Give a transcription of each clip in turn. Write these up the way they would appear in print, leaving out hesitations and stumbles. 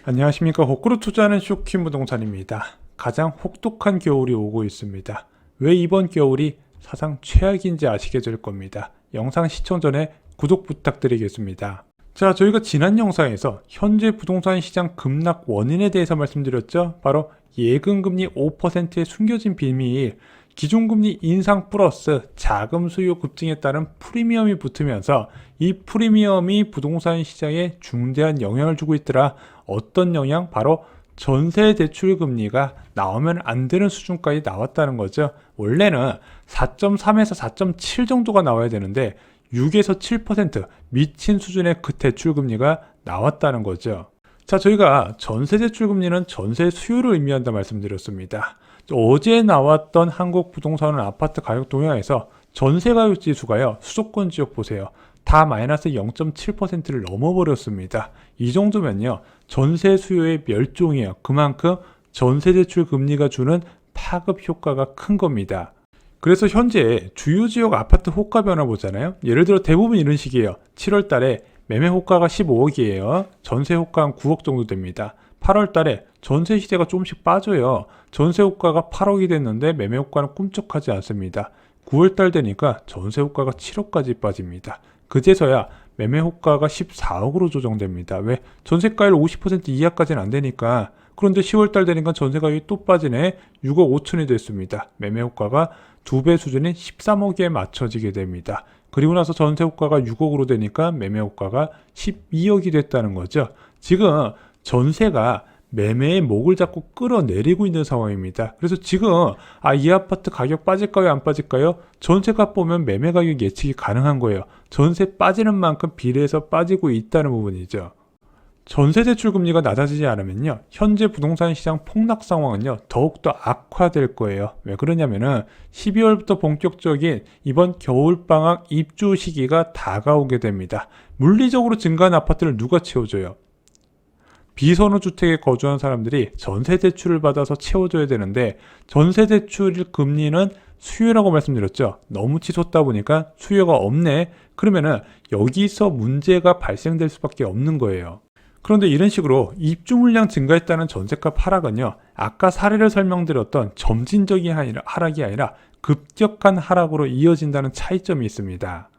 안녕하십니까. 거꾸로 투자하는 쇼킹 부동산입니다. 가장 혹독한 겨울이 오고 있습니다. 왜 이번 겨울이 사상 최악인지 아시게 될 겁니다. 영상 시청 전에 구독 부탁드리겠습니다. 자, 저희가 지난 영상에서 현재 부동산 시장 급락 원인에 대해서 말씀드렸죠. 바로 예금금리 5%의 숨겨진 비밀, 기준금리 인상 플러스 자금 수요 급증에 따른 프리미엄이 붙으면서 이 프리미엄이 부동산 시장에 중대한 영향을 주고 있더라. 어떤 영향? 바로 전세 대출 금리가 나오면 안 되는 수준까지 나왔다는 거죠. 원래는 4.3에서 4.7 정도가 나와야 되는데 6에서 7% 미친 수준의 그 대출 금리가 나왔다는 거죠. 자, 저희가 전세 대출 금리는 전세 수요를 의미한다 말씀드렸습니다. 어제 나왔던 한국 부동산 아파트 가격 동향에서 전세 가격 지수가요, 수도권 지역 보세요. 다 마이너스 0.7%를 넘어버렸습니다. 이 정도면요, 전세 수요의 멸종이에요. 그만큼 전세 대출 금리가 주는 파급 효과가 큰 겁니다. 그래서 현재 주요 지역 아파트 호가 변화 보잖아요. 예를 들어 대부분 이런 식이에요. 7월 달에 매매 호가가 15억이에요. 전세 호가 한 9억 정도 됩니다. 8월 달에 전세 시세가 조금씩 빠져요. 전세 호가가 8억이 됐는데 매매 호가는 꿈쩍하지 않습니다. 9월 달 되니까 전세 호가가 7억까지 빠집니다. 그제서야 매매 호가가 14억으로 조정됩니다. 왜? 전세가율 50% 이하까지는 안 되니까. 그런데 10월 달 되니까 전세 가격이 또 빠지네. 6억 5천이 됐습니다. 매매 호가가 2배 수준인 13억에 맞춰지게 됩니다. 그리고 나서 전세 호가가 6억으로 되니까 매매 호가가 12억이 됐다는 거죠. 지금 전세가 매매의 목을 잡고 끌어내리고 있는 상황입니다. 그래서 지금 이 아파트 가격 빠질까요, 안 빠질까요? 전세값 보면 매매 가격 예측이 가능한 거예요. 전세 빠지는 만큼 비례해서 빠지고 있다는 부분이죠. 전세 대출 금리가 낮아지지 않으면요, 현재 부동산 시장 폭락 상황은요, 더욱더 악화될 거예요. 왜 그러냐면은 12월부터 본격적인 이번 겨울방학 입주 시기가 다가오게 됩니다. 물리적으로 증가한 아파트를 누가 채워줘요? 비선호주택에 거주한 사람들이 전세대출을 받아서 채워줘야 되는데, 전세대출 금리는 수요라고 말씀드렸죠. 너무 치솟다 보니까 수요가 없네. 그러면은 여기서 문제가 발생될 수밖에 없는 거예요. 그런데 이런 식으로 입주 물량 증가했다는 전세값 하락은요, 아까 사례를 설명드렸던 점진적인 하락이 아니라 급격한 하락으로 이어진다는 차이점이 있습니다.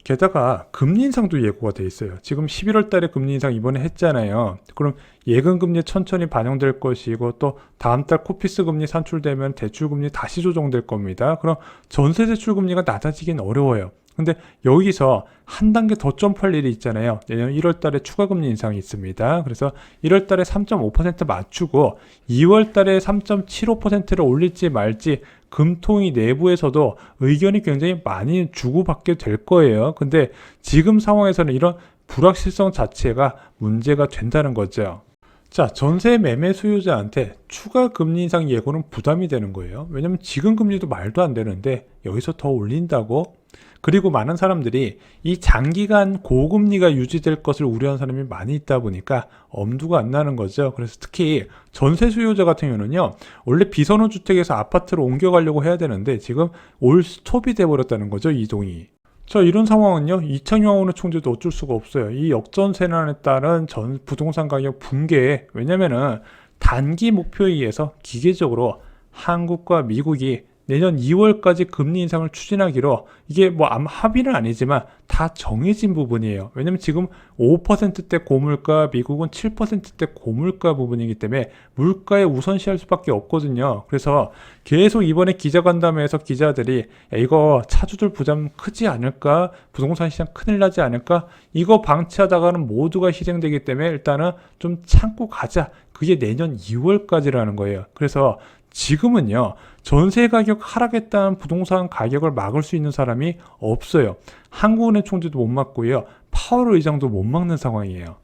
게다가 금리 인상도 예고가 돼 있어요. 지금 11월 달에 금리 인상 이번에 했잖아요. 그럼 예금 금리 천천히 반영될 것이고, 또 다음 달 코피스 금리 산출되면 대출 금리 다시 조정될 겁니다. 그럼 전세 대출 금리가 낮아지긴 어려워요. 근데 여기서 한 단계 더 점프할 일이 있잖아요. 내년 1월 달에 추가 금리 인상이 있습니다. 그래서 1월 달에 3.5% 맞추고 2월 달에 3.75%를 올릴지 말지 금통위 내부에서도 의견이 굉장히 많이 주고받게 될 거예요. 근데 지금 상황에서는 이런 불확실성 자체가 문제가 된다는 거죠. 자, 전세 매매 수요자한테 추가 금리 인상 예고는 부담이 되는 거예요. 왜냐면 지금 금리도 말도 안 되는데 여기서 더 올린다고? 그리고 많은 사람들이 이 장기간 고금리가 유지될 것을 우려하는 사람이 많이 있다 보니까 엄두가 안 나는 거죠. 그래서 특히 전세 수요자 같은 경우는요, 원래 비선호주택에서 아파트로 옮겨가려고 해야 되는데 지금 올 스톱이 돼버렸다는 거죠, 이동이. 자, 이런 상황은요, 이창용 총재도 어쩔 수가 없어요. 이 역전세난에 따른 부동산 가격 붕괴에, 왜냐면은 단기 목표에 의해서 기계적으로 한국과 미국이 내년 2월까지 금리 인상을 추진하기로, 이게 뭐 아마 합의는 아니지만 다 정해진 부분이에요. 왜냐면 지금 5%대 고물가, 미국은 7%대 고물가 부분이기 때문에 물가에 우선시할 수밖에 없거든요. 그래서 계속 이번에 기자간담회에서 기자들이 이거 차주들 부담 크지 않을까? 부동산 시장 큰일 나지 않을까? 이거 방치하다가는 모두가 희생되기 때문에 일단은 좀 참고 가자. 그게 내년 2월까지라는 거예요. 그래서 지금은요, 전세 가격 하락했다는 부동산 가격을 막을 수 있는 사람이 없어요. 한국은행 총재도 못 막고요, 파월 의장도 못 막는 상황이에요.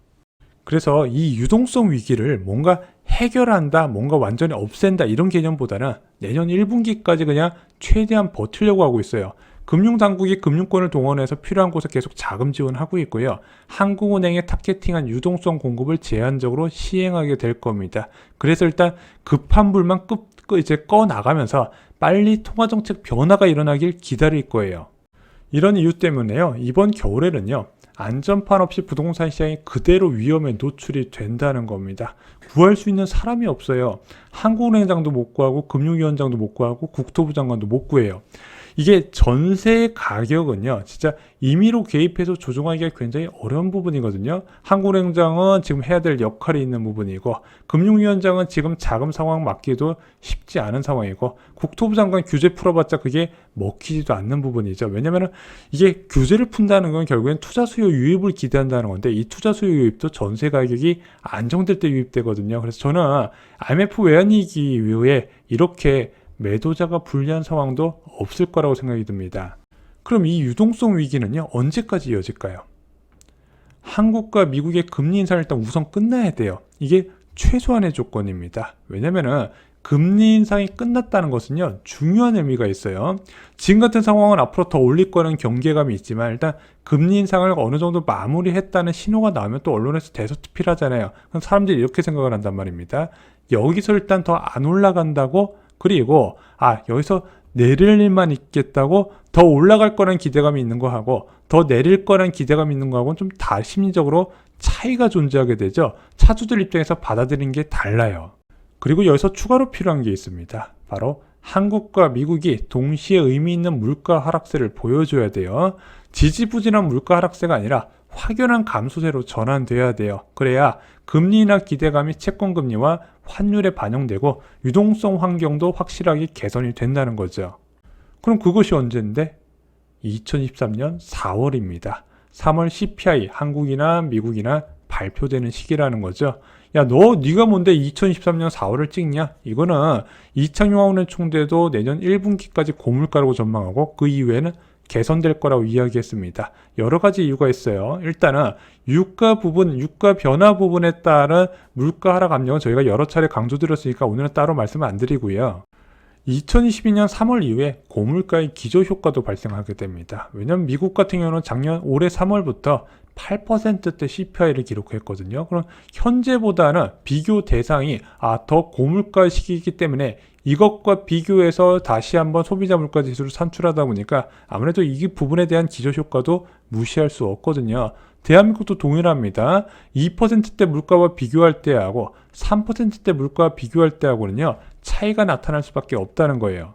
그래서 이 유동성 위기를 뭔가 해결한다, 뭔가 완전히 없앤다, 이런 개념보다는 내년 1분기까지 그냥 최대한 버티려고 하고 있어요. 금융당국이 금융권을 동원해서 필요한 곳에 계속 자금 지원하고 있고요. 한국은행의 타겟팅한 유동성 공급을 제한적으로 시행하게 될 겁니다. 그래서 일단 급한 불만 이제 꺼 나가면서 빨리 통화정책 변화가 일어나길 기다릴 거예요. 이런 이유 때문에요. 이번 겨울에는요. 안전판 없이 부동산 시장이 그대로 위험에 노출이 된다는 겁니다. 구할 수 있는 사람이 없어요. 한국은행장도 못 구하고 금융위원장도 못 구하고 국토부 장관도 못 구해요. 이게 전세 가격은요, 진짜 임의로 개입해서 조정하기가 굉장히 어려운 부분이거든요. 한국은행장은 지금 해야 될 역할이 있는 부분이고, 금융위원장은 지금 자금 상황 맞기도 쉽지 않은 상황이고, 국토부 장관 규제 풀어봤자 그게 먹히지도 않는 부분이죠. 왜냐면은 이게 규제를 푼다는 건 결국엔 투자 수요 유입을 기대한다는 건데, 이 투자 수요 유입도 전세 가격이 안정될 때 유입되거든요. 그래서 저는 IMF 외환위기 이후에 이렇게 매도자가 불리한 상황도 없을 거라고 생각이 듭니다. 그럼 이 유동성 위기는요, 언제까지 이어질까요? 한국과 미국의 금리 인상을 일단 우선 끝나야 돼요. 이게 최소한의 조건입니다. 왜냐면은 금리 인상이 끝났다는 것은요, 중요한 의미가 있어요. 지금 같은 상황은 앞으로 더 올릴 거라는 경계감이 있지만, 일단 금리 인상을 어느 정도 마무리했다는 신호가 나오면 또 언론에서 대서특필 하잖아요. 그럼 사람들이 이렇게 생각을 한단 말입니다. 여기서 일단 더 안 올라간다고, 그리고 여기서 내릴 일만 있겠다고 더 올라갈 거라는 기대감이 있는 거하고 더 내릴 거라는 기대감이 있는 거하고는 좀 다 심리적으로 차이가 존재하게 되죠. 차주들 입장에서 받아들이는 게 달라요. 그리고 여기서 추가로 필요한 게 있습니다. 바로 한국과 미국이 동시에 의미 있는 물가 하락세를 보여줘야 돼요. 지지부진한 물가 하락세가 아니라 확연한 감소세로 전환돼야 돼요. 그래야 금리 인하 기대감이 채권금리와 환율에 반영되고 유동성 환경도 확실하게 개선이 된다는 거죠. 그럼 그것이 언제인데? 2023년 4월입니다. 3월 CPI 한국이나 미국이나 발표되는 시기라는 거죠. 네가 뭔데 2023년 4월을 찍냐? 이거는 이창용 총재도 내년 1분기까지 고물가라고 전망하고 그 이후에는 개선될 거라고 이야기했습니다. 여러 가지 이유가 있어요. 일단은 유가 변화 부분에 따른 물가 하락 압력은 저희가 여러 차례 강조드렸으니까 오늘은 따로 말씀을 안 드리고요. 2022년 3월 이후에 고물가의 기저효과도 발생하게 됩니다. 왜냐하면 미국 같은 경우는 올해 3월부터 8%대 CPI를 기록했거든요. 그럼 현재보다는 비교 대상이 더 고물가 시기이기 때문에 이것과 비교해서 다시 한번 소비자 물가 지수를 산출하다 보니까 아무래도 이 부분에 대한 기저효과도 무시할 수 없거든요. 대한민국도 동일합니다. 2%대 물가와 비교할 때하고 3%대 물가와 비교할 때하고는요, 차이가 나타날 수밖에 없다는 거예요.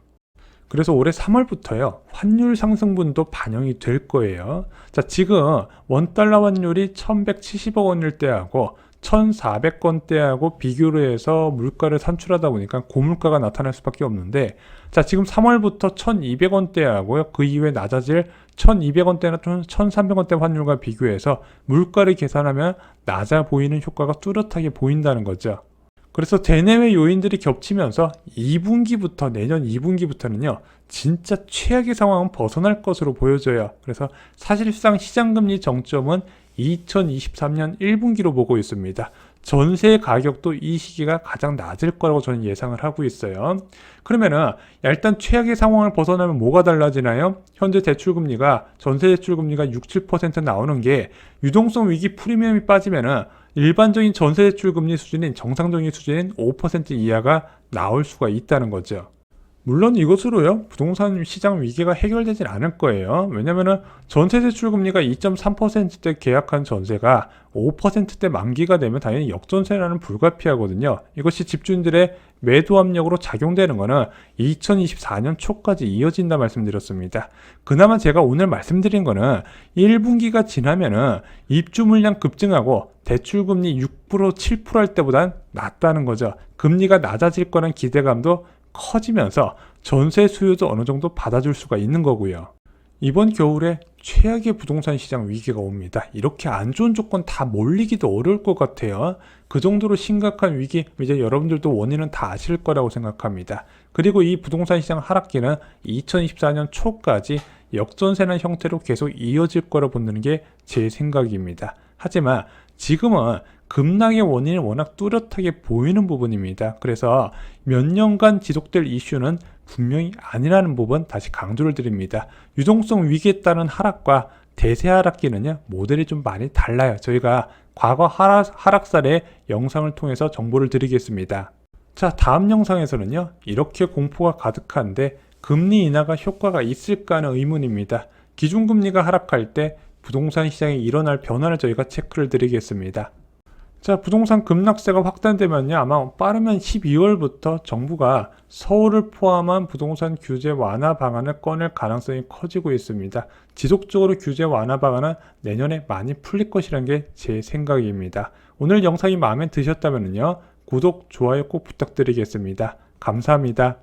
그래서 올해 3월부터요, 환율 상승분도 반영이 될 거예요. 자, 지금 원달러 환율이 1170억 원일 때하고 1400원대하고 비교를 해서 물가를 산출하다 보니까 고물가가 나타날 수밖에 없는데, 자, 지금 3월부터 1200원대하고요, 그 이후에 낮아질 1200원대나 1300원대 환율과 비교해서 물가를 계산하면 낮아 보이는 효과가 뚜렷하게 보인다는 거죠. 그래서 대내외 요인들이 겹치면서 내년 2분기부터는요, 진짜 최악의 상황은 벗어날 것으로 보여져요. 그래서 사실상 시장금리 정점은 2023년 1분기로 보고 있습니다. 전세 가격도 이 시기가 가장 낮을 거라고 저는 예상을 하고 있어요. 그러면은 일단 최악의 상황을 벗어나면 뭐가 달라지나요? 현재 전세 대출금리가 6, 7% 나오는 게 유동성 위기 프리미엄이 빠지면은 일반적인 전세 대출금리 수준인 정상적인 수준인 5% 이하가 나올 수가 있다는 거죠. 물론 이것으로요, 부동산 시장 위기가 해결되진 않을 거예요. 왜냐면은 전세 대출 금리가 2.3%대 계약한 전세가 5%대 만기가 되면 당연히 역전세라는 불가피하거든요. 이것이 집주인들의 매도 압력으로 작용되는 거는 2024년 초까지 이어진다 말씀드렸습니다. 그나마 제가 오늘 말씀드린 거는 1분기가 지나면은 입주 물량 급증하고 대출 금리 6%, 7%할 때보단 낫다는 거죠. 금리가 낮아질 거란 기대감도 커지면서 전세 수요도 어느 정도 받아줄 수가 있는 거고요. 이번 겨울에 최악의 부동산 시장 위기가 옵니다. 이렇게 안 좋은 조건 다 몰리기도 어려울 것 같아요. 그 정도로 심각한 위기, 이제 여러분들도 원인은 다 아실 거라고 생각합니다. 그리고 이 부동산 시장 하락기는 2024년 초까지 역전세나 형태로 계속 이어질 거라 보는 게 제 생각입니다. 하지만 지금은 급락의 원인이 워낙 뚜렷하게 보이는 부분입니다. 그래서 몇 년간 지속될 이슈는 분명히 아니라는 부분 다시 강조를 드립니다. 유동성 위기에 따른 하락과 대세 하락기는요, 모델이 좀 많이 달라요. 저희가 과거 하락 사례 영상을 통해서 정보를 드리겠습니다. 자, 다음 영상에서는요, 이렇게 공포가 가득한데 금리 인하가 효과가 있을까 하는 의문입니다. 기준금리가 하락할 때 부동산 시장에 일어날 변화를 저희가 체크를 드리겠습니다. 자, 부동산 급락세가 확산되면요, 아마 빠르면 12월부터 정부가 서울을 포함한 부동산 규제 완화 방안을 꺼낼 가능성이 커지고 있습니다. 지속적으로 규제 완화 방안은 내년에 많이 풀릴 것이라는 게 제 생각입니다. 오늘 영상이 마음에 드셨다면요, 구독, 좋아요 꼭 부탁드리겠습니다. 감사합니다.